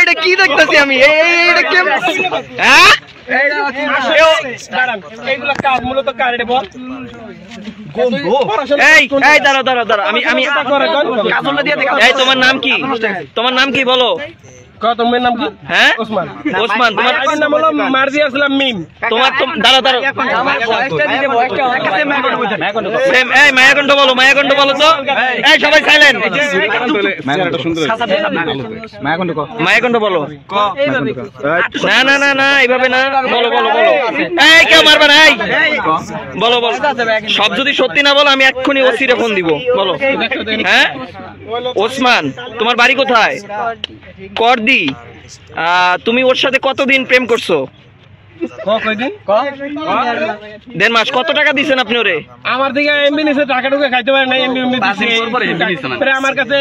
এটা কি দেখতেছি আমি? এইটা কেমন? হ্যাঁ তোমার নাম কি? তোমার নাম কি বলো? তোমার নাম কি? হ্যাঁ ওসমান। তোমার নাম হলো মারজি আসলাম মিম। তোমার দাঁড়া মায়াকণ্ঠ বলো, মায়াকণ্ঠ বলো তো। এই সবাই সাইলেন্ট। মায়াকণ্ঠ বলো। না না না না এইভাবে না, বলো বলো বলো। এই কেউ মারবে না, এই বলো বলো। সব যদি সত্যি না বলো আমি এক্ষুনি ওসিরে ফোন দিব। বলো। হ্যাঁ ওসমান, তোমার বাড়ি কোথায়? করদি। তুমি ওর সাথে কতদিন প্রেম করছো? 1.5 মাস। কত টাকা দিচ্ছেন আপনি ওরে? আমার দিকে এমবি নিছে, টাকা টুকা খাইতে পারে না, এমবি আমার কাছে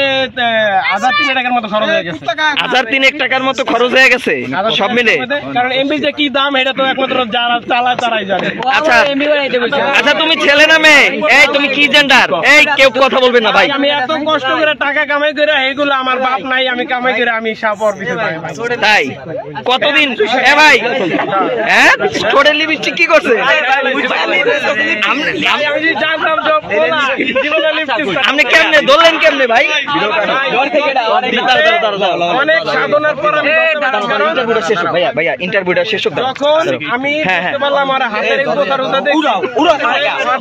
1003 টাকার মতো খরচ হয়ে গেছে। 1003 টাকার মতো খরচ হয়ে গেছে সব মিলে? কারণ এমবি যে কি দাম এটা তো একমাত্র যারা চালায় তারাই জানে। আচ্ছা আচ্ছা, তুমি ছেলে না মেয়ে? এই তুমি কি জেন্ডার? এই কেউ কথা বলবেন না ভাই। আমি এত কষ্ট করে টাকা কামাই করে এগুলো আমার বাপ নাই, আমি কামাই করে আমি সাপর পিছে তাই। কতদিন? এ ভাই হ্যাঁ ছোটের লিপস্টিক কি করছে? আপনি কেমনে ধরলেন কেমনে ভাই? অনেক সাধনার পর ভাইয়া ইন্টারভিউটা শেষ হোক। যখন আমি বললাম আমার হাতের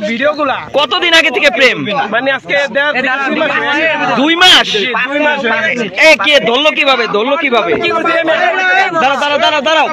ভিডিওগুলা। কতদিন আগে থেকে প্রেম? মানে আজকে 2 মাস। এ কে ধরলো কিভাবে? ধরলো কিভাবে? দাঁড়াও দাঁড়াও দাঁড়াও দাঁড়াও।